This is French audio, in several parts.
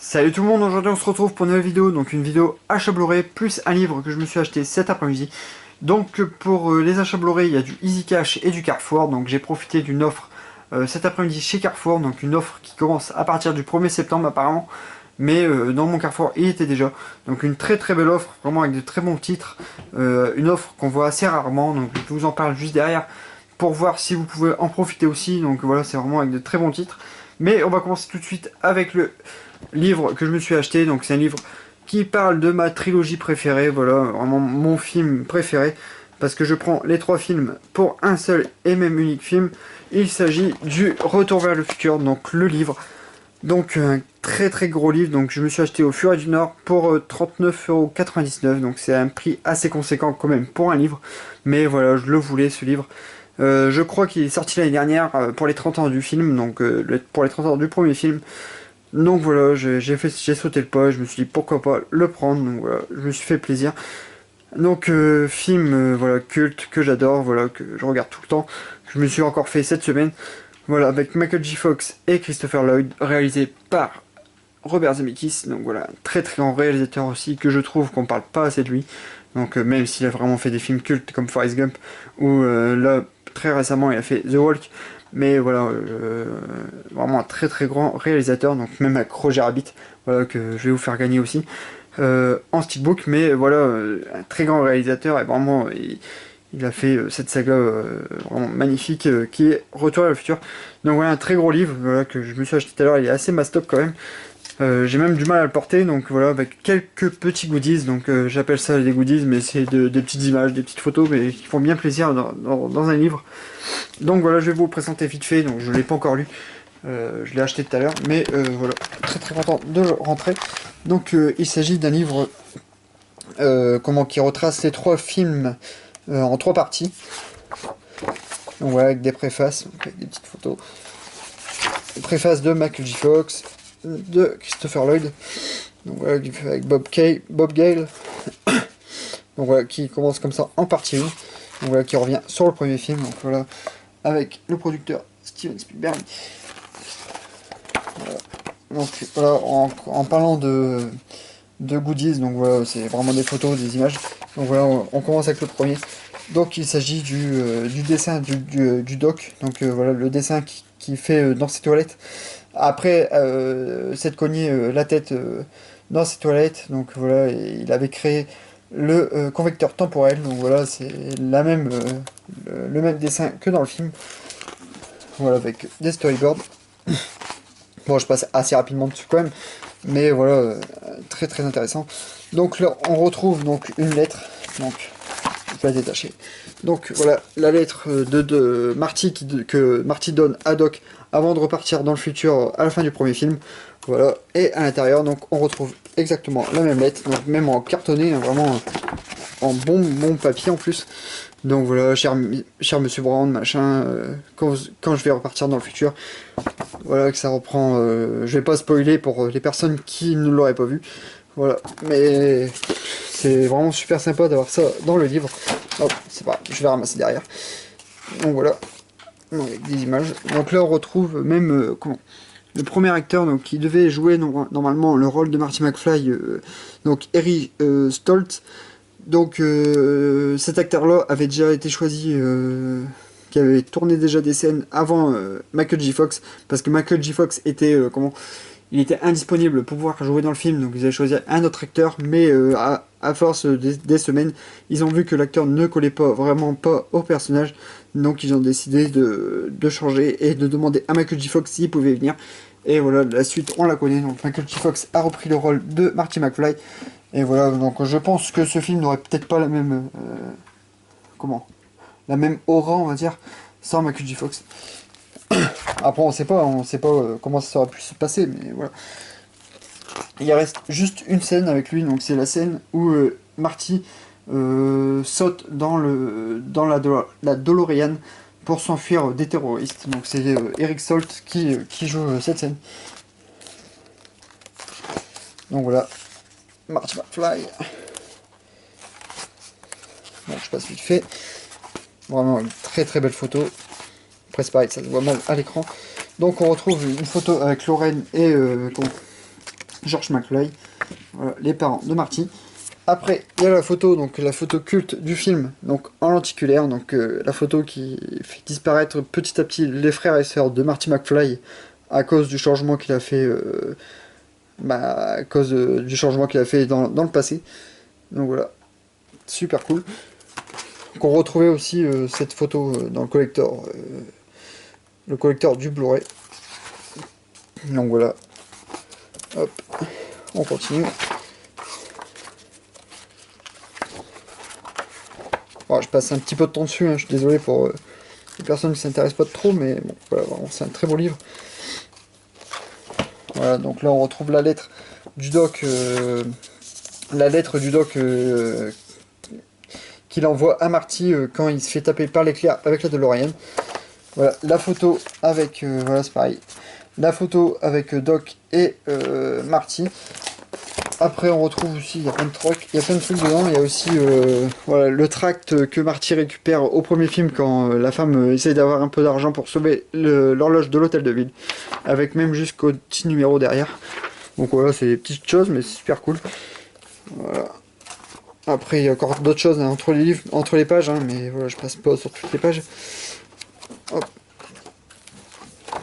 Salut tout le monde, aujourd'hui on se retrouve pour une nouvelle vidéo, donc une vidéo achat Blu-ray plus un livre que je me suis acheté cet après-midi. Donc pour les achats Blu-ray, il y a du Easy Cash et du Carrefour, donc j'ai profité d'une offre cet après-midi chez Carrefour, donc une offre qui commence à partir du 1er septembre apparemment, mais dans mon Carrefour il était déjà. Donc une très très belle offre, vraiment avec de très bons titres, une offre qu'on voit assez rarement, donc je vous en parle juste derrière pour voir si vous pouvez en profiter aussi, donc voilà, c'est vraiment avec de très bons titres. Mais on va commencer tout de suite avec le livre que je me suis acheté. Donc c'est un livre qui parle de ma trilogie préférée, voilà, vraiment mon film préféré, parce que je prends les trois films pour un seul et même unique film. Il s'agit du Retour vers le futur, donc le livre. Donc un très très gros livre, donc je me suis acheté au Furet du Nord pour 39,99 €, donc c'est un prix assez conséquent quand même pour un livre, mais voilà, je le voulais ce livre. Je crois qu'il est sorti l'année dernière pour les 30 ans du film, donc pour les 30 ans du premier film. Donc voilà, j'ai sauté le pas, je me suis dit pourquoi pas le prendre, donc voilà, je me suis fait plaisir. Donc film voilà, culte que j'adore, voilà, que je regarde tout le temps, je me suis encore fait cette semaine, voilà, avec Michael J. Fox et Christopher Lloyd, réalisé par Robert Zemeckis, donc voilà, un très très grand réalisateur aussi, que je trouve qu'on parle pas assez de lui, donc même s'il a vraiment fait des films cultes comme Forrest Gump, ou là, très récemment il a fait The Walk, mais voilà, vraiment un très très grand réalisateur, donc même avec Roger Rabbit, voilà, que je vais vous faire gagner aussi, en steelbook, mais voilà, un très grand réalisateur, et vraiment, il a fait cette saga vraiment magnifique qui est Retour vers le futur. Donc voilà, un très gros livre voilà, que je me suis acheté tout à l'heure, il est assez mastoc quand même. J'ai même du mal à le porter, donc voilà, avec quelques petits goodies, donc j'appelle ça des goodies, mais c'est des petites images, des petites photos, mais qui font bien plaisir dans un livre. Donc voilà, je vais vous le présenter vite fait, donc je ne l'ai pas encore lu, je l'ai acheté tout à l'heure, mais voilà, très très content de le rentrer. Donc il s'agit d'un livre qui retrace les trois films en trois parties. Donc voilà, avec des préfaces, donc avec des petites photos. Préface de Michael J. Fox, de Christopher Lloyd, donc voilà, avec Bob Gale, donc voilà, qui commence comme ça en partie 1, donc voilà, qui revient sur le premier film, donc voilà, avec le producteur Steven Spielberg. Voilà. Donc voilà, en parlant de goodies, donc voilà, c'est vraiment des photos, des images, donc voilà, on commence avec le premier. Donc il s'agit du dessin du doc, donc voilà, le dessin qui fait dans ses toilettes après s'être cogné la tête dans ses toilettes, donc voilà, il avait créé le convecteur temporel, donc voilà, c'est le même dessin que dans le film, voilà, avec des storyboards. Bon, je passe assez rapidement dessus quand même, mais voilà, très très intéressant. Donc là, on retrouve donc une lettre, donc je vais la détacher. Donc voilà, la lettre de Marty que Marty donne à Doc avant de repartir dans le futur à la fin du premier film. Voilà, et à l'intérieur, donc on retrouve exactement la même lettre, donc même en cartonné, hein, vraiment en bon papier en plus. Donc voilà, cher Monsieur Brown, machin, quand je vais repartir dans le futur, voilà que ça reprend. Je vais pas spoiler pour les personnes qui ne l'auraient pas vu. Voilà, mais c'est vraiment super sympa d'avoir ça dans le livre. Hop, c'est pas, je vais ramasser derrière. Donc voilà, donc, avec des images. Donc là on retrouve même le premier acteur donc, qui devait jouer normalement le rôle de Marty McFly, donc Harry Stoltz. Donc cet acteur-là avait déjà été choisi, qui avait tourné déjà des scènes avant Michael J. Fox, parce que Michael J. Fox était il était indisponible pour pouvoir jouer dans le film, donc ils avaient choisi un autre acteur, mais à force des semaines, ils ont vu que l'acteur ne collait vraiment pas au personnage, donc ils ont décidé de changer et de demander à Michael J. Fox s'il pouvait venir. Et voilà, la suite on la connaît, donc Michael J. Fox a repris le rôle de Marty McFly. Et voilà, donc je pense que ce film n'aurait peut-être pas la même la même aura, on va dire, sans Michael J. Fox. Après on sait pas comment ça aurait pu se passer, mais voilà. Il reste juste une scène avec lui, donc c'est la scène où Marty saute dans la DeLorean pour s'enfuir des terroristes. Donc c'est Eric Stoltz qui joue cette scène. Donc voilà, Marty McFly. Bon, je passe vite fait. Vraiment une très très belle photo. Après c'est pareil, ça se voit mal à l'écran. Donc on retrouve une photo avec Lorraine et George McFly, voilà, les parents de Marty. Après, il y a la photo, donc la photo culte du film, donc en lenticulaire, donc la photo qui fait disparaître petit à petit les frères et sœurs de Marty McFly à cause du changement qu'il a fait, à cause du changement qu'il a fait dans le passé. Donc voilà, super cool. Donc on retrouvait aussi cette photo dans le collector du Blu-ray. Donc voilà, hop, on continue. Bon, je passe un petit peu de temps dessus, hein, je suis désolé pour les personnes qui ne s'intéressent pas trop, mais bon, voilà, c'est un très beau livre. Voilà, donc là on retrouve la lettre du doc, qu'il envoie à Marty quand il se fait taper par l'éclair avec la DeLorean. Voilà, la photo avec, voilà c'est pareil, la photo avec Doc et Marty. Après on retrouve aussi, il y a plein de trucs, dedans, il y a aussi voilà, le tract que Marty récupère au premier film quand la femme essaye d'avoir un peu d'argent pour sauver l'horloge de l'hôtel de ville, avec même jusqu'au petit numéro derrière. Donc voilà, c'est des petites choses mais c'est super cool. Voilà. Après il y a encore d'autres choses hein, entre les livres, entre les pages, hein, mais voilà, je passe pas sur toutes les pages. Hop.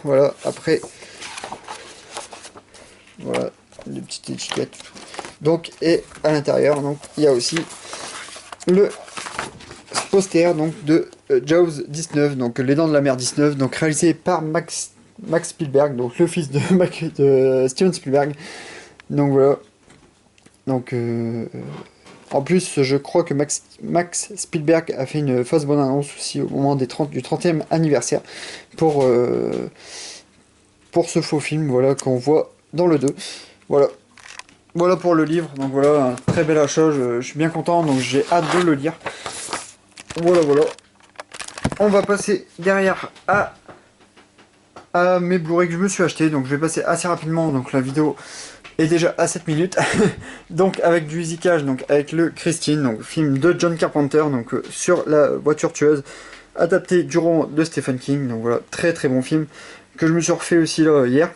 Voilà, après voilà, les petites étiquettes. Donc, et à l'intérieur, donc il y a aussi le poster donc de Jaws 19, donc Les Dents de la Mer 19, donc réalisé par Max Spielberg, donc le fils de Steven Spielberg. Donc voilà. Donc en plus, je crois que Max Spielberg a fait une fausse bonne annonce aussi au moment du 30e anniversaire pour ce faux film, voilà, qu'on voit dans le 2. Voilà. Voilà pour le livre, donc voilà, un très bel achat, je suis bien content, donc j'ai hâte de le lire. Voilà, voilà. On va passer derrière à mes Blu-ray que je me suis acheté, donc je vais passer assez rapidement, donc la vidéo est déjà à 7 minutes. Donc avec du Easy Cash, donc avec le Christine, donc film de John Carpenter, donc sur la voiture tueuse, adapté du roman de Stephen King, donc voilà, très très bon film, que je me suis refait aussi là hier,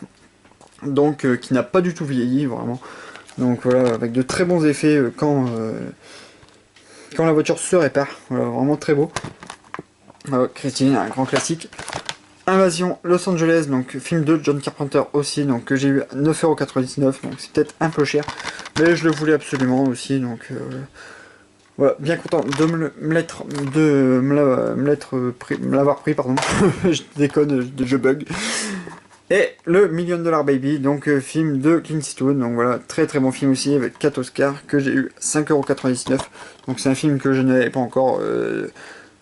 donc qui n'a pas du tout vieilli, vraiment. Donc voilà, avec de très bons effets quand la voiture se répare. Voilà, vraiment très beau. Christine, un grand classique. Invasion Los Angeles, donc film de John Carpenter aussi, donc que j'ai eu à 9,99€, donc c'est peut-être un peu cher, mais je le voulais absolument aussi, donc voilà, bien content de me l'avoir pris, pardon. Je déconne, je bug. Et le $1 Million Baby, donc film de Clint Eastwood, donc voilà, très très bon film aussi, avec 4 Oscars, que j'ai eu 5,99€, donc c'est un film que je n'avais pas encore,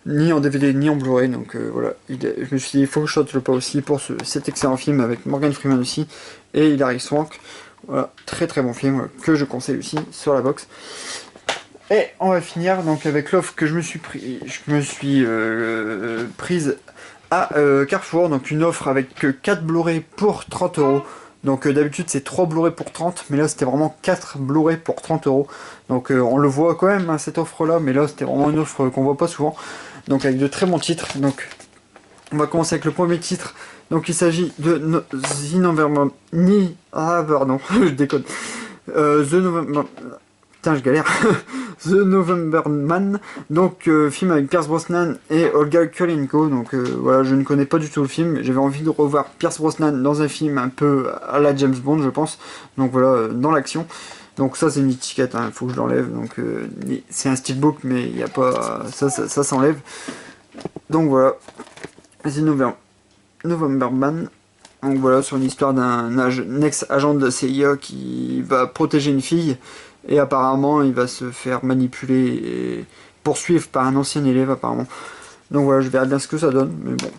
ni en DVD, ni en Blu-ray, donc voilà, je me suis dit, il faut que je saute le pas aussi pour cet excellent film, avec Morgan Freeman aussi, et Hilary Swank, voilà, très très bon film, que je conseille aussi, sur la box. Et on va finir donc avec l'offre que je me suis prise à Carrefour, donc une offre avec 4 Blu-ray pour 30€. Donc d'habitude c'est 3 Blu-ray pour 30, mais là c'était vraiment 4 Blu-ray pour 30€. Donc on le voit quand même hein, cette offre là, mais là c'était vraiment une offre qu'on voit pas souvent. Donc avec de très bons titres. Donc on va commencer avec le premier titre. Donc il s'agit de The November... Ah pardon, je déconne. The November... Putain, je galère. The November Man, donc film avec Pierce Brosnan et Olga Kurylenko. Donc voilà, je ne connais pas du tout le film. J'avais envie de revoir Pierce Brosnan dans un film un peu à la James Bond, je pense. Donc voilà, dans l'action. Donc ça, c'est une étiquette, il faut que je l'enlève. Donc c'est un steelbook, mais il n'y a pas. Ça s'enlève. Donc voilà. The November Man. Donc voilà, sur une histoire d'un ex-agent de la CIA qui va protéger une fille. Et apparemment, il va se faire manipuler et poursuivre par un ancien élève, apparemment. Donc voilà, je verrai bien ce que ça donne. Mais bon,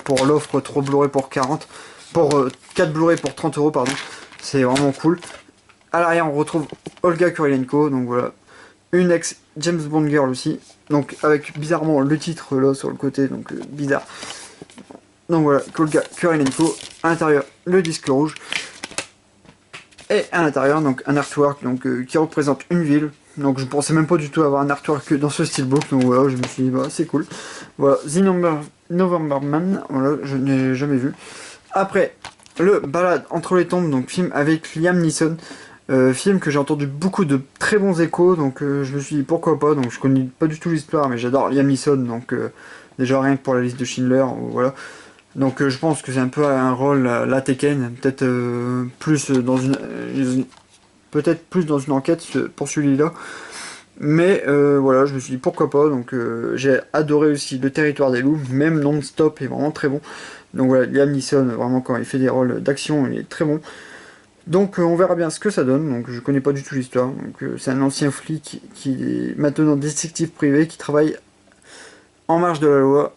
pour l'offre 3 Blu-ray pour 40, pour 4 Blu-ray pour 30€, pardon. C'est vraiment cool. À l'arrière, on retrouve Olga Kurylenko, donc voilà. Une ex James Bond girl aussi. Donc avec bizarrement le titre là sur le côté, donc bizarre. Donc voilà, Olga Kurylenko. À l'intérieur, le disque rouge. Et à l'intérieur, donc un artwork donc, qui représente une ville. Donc je pensais même pas du tout avoir un artwork dans ce steelbook. Donc voilà, je me suis dit, bah, c'est cool. Voilà, The November Man, voilà, je n'ai jamais vu. Après, le Balade entre les tombes, donc film avec Liam Neeson. Film que j'ai entendu beaucoup de très bons échos, donc je me suis dit pourquoi pas. Donc je connais pas du tout l'histoire, mais j'adore Liam Neeson, donc déjà rien que pour la liste de Schindler, voilà. Donc je pense que c'est un peu un rôle la Tekken, peut-être plus dans peut-être plus dans une enquête pour celui-là. Mais voilà, je me suis dit pourquoi pas. Donc j'ai adoré aussi Le Territoire des Loups, même Non-Stop est vraiment très bon. Donc voilà, Liam Neeson, vraiment quand il fait des rôles d'action, il est très bon. Donc on verra bien ce que ça donne. Donc je connais pas du tout l'histoire. Donc c'est un ancien flic qui est maintenant détective privé qui travaille en marge de la loi.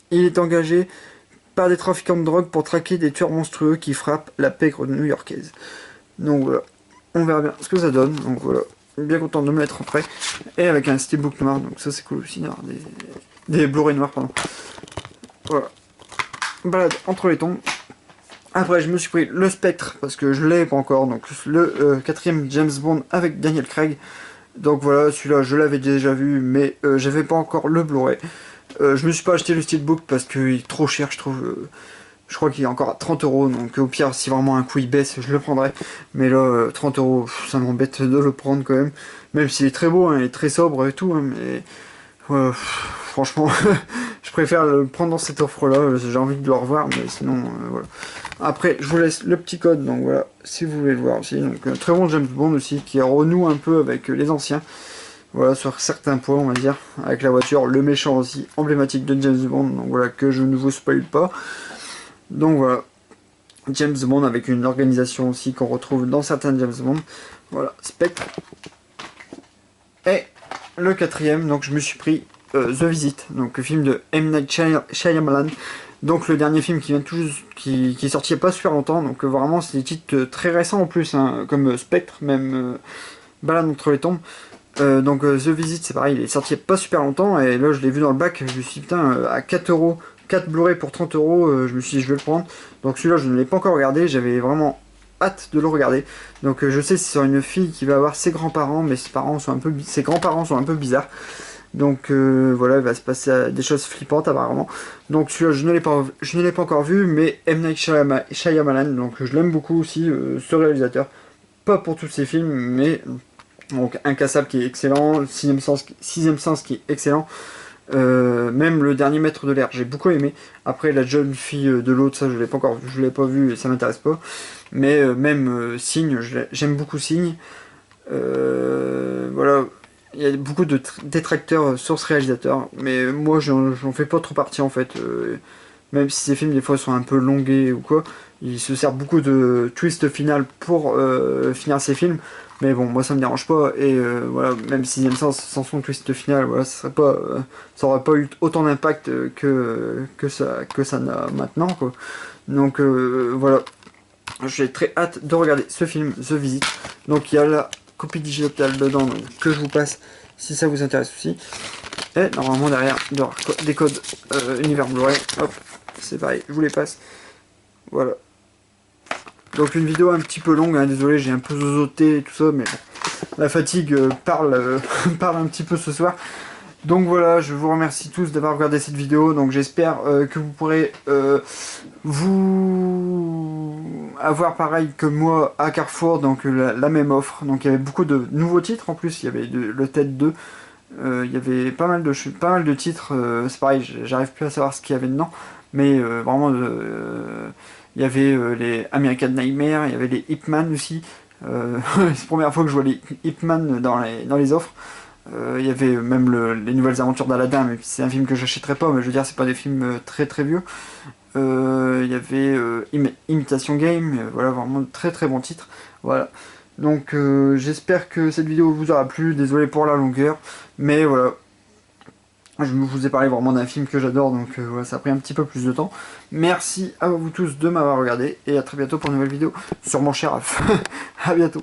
Il est engagé par des trafiquants de drogue pour traquer des tueurs monstrueux qui frappent la pègre new-yorkaise. Donc voilà, on verra bien ce que ça donne. Donc voilà, bien content de me mettre prêt. Et avec un steelbook noir, donc ça c'est cool aussi d'avoir des Blu-ray noirs, pardon. Voilà, Balade entre les tombes. Après je me suis pris le Spectre, parce que je l'ai pas encore, donc le 4ème James Bond avec Daniel Craig. Donc voilà, celui-là je l'avais déjà vu, mais j'avais pas encore le Blu-ray. Je me suis pas acheté le steelbook parce qu'il est trop cher, je trouve. Je crois qu'il est encore à 30 €, donc au pire, si vraiment un coup il baisse, je le prendrai. Mais là, 30 €, ça m'embête de le prendre quand même. Même s'il est très beau, hein, il est très sobre et tout, hein, mais franchement, je préfère le prendre dans cette offre-là. J'ai envie de le revoir, mais sinon, voilà. Après, je vous laisse le petit code, donc voilà, si vous voulez le voir aussi. Donc, un très bon James Bond aussi, qui renoue un peu avec les anciens. Voilà, sur certains points, on va dire, avec la voiture, le méchant aussi, emblématique de James Bond, donc voilà, que je ne vous spoil pas. Donc voilà, James Bond avec une organisation aussi qu'on retrouve dans certains James Bond. Voilà, Spectre. Et le 4ème, donc je me suis pris The Visit, donc le film de M. Night Shyamalan. Donc le dernier film qui vient tout juste, qui est sorti il n'y a pas super longtemps, donc vraiment c'est des titres très récents en plus, hein, comme Spectre, même Balade entre les tombes. Donc The Visit c'est pareil, il est sorti il n'y a pas super longtemps, et là je l'ai vu dans le bac, je me suis dit putain, à 4 €, 4 Blu-ray pour 30 €, je me suis dit je vais le prendre. Donc celui-là je ne l'ai pas encore regardé, j'avais vraiment hâte de le regarder. Donc je sais c'est sur une fille qui va avoir ses grands-parents, mais ses grands-parents sont un peu bizarres. Donc voilà, il va se passer des choses flippantes apparemment. Donc celui-là je ne l'ai pas encore vu, mais M. Night Shyamalan, donc je l'aime beaucoup aussi, ce réalisateur. Pas pour tous ses films, mais donc Incassable qui est excellent, Sixième Sens qui est excellent, même Le Dernier Maître de l'air j'ai beaucoup aimé. Après La Jeune Fille de l'autre, ça je l'ai pas encore vu, je l'ai pas vu et ça m'intéresse pas. Mais même Signe, j'aime beaucoup Signe. Voilà, il y a beaucoup de détracteurs sur ce réalisateur, mais moi j'en fais pas trop partie en fait. Même si ces films des fois sont un peu longués ou quoi, il se sert beaucoup de twist final pour finir ses films. Mais bon, moi ça me dérange pas, et voilà, même Sixième Sens sans son twist final, voilà, ça aurait pas eu autant d'impact que ça n'a maintenant, quoi. Donc voilà, j'ai très hâte de regarder ce film, The Visit. Donc il y a la copie digitale dedans, donc, que je vous passe si ça vous intéresse aussi. Et normalement derrière, il y aura des codes univers Blu-ray, hop, c'est pareil, je vous les passe. Voilà. Donc une vidéo un petit peu longue, hein, désolé, j'ai un peu zozoté et tout ça, mais la fatigue parle un petit peu ce soir. Donc voilà, je vous remercie tous d'avoir regardé cette vidéo. Donc j'espère que vous pourrez vous avoir pareil que moi à Carrefour, donc la même offre. Donc il y avait beaucoup de nouveaux titres en plus, il y avait le TED 2. Il y avait pas mal de titres, c'est pareil, j'arrive plus à savoir ce qu'il y avait dedans, mais vraiment il y avait les American Nightmare, il y avait les Ip Man aussi. C'est la première fois que je vois les Ip Man dans les offres. Il y avait même les nouvelles aventures d'Aladin, mais c'est un film que j'achèterais pas, mais je veux dire c'est pas des films très très vieux. Il y avait Imitation Game, voilà, vraiment très très bon titre. Voilà. Donc j'espère que cette vidéo vous aura plu, désolé pour la longueur, mais voilà. Je vous ai parlé vraiment d'un film que j'adore, donc voilà, ça a pris un petit peu plus de temps. Merci à vous tous de m'avoir regardé, et à très bientôt pour une nouvelle vidéo sur mon cher Alf. À bientôt.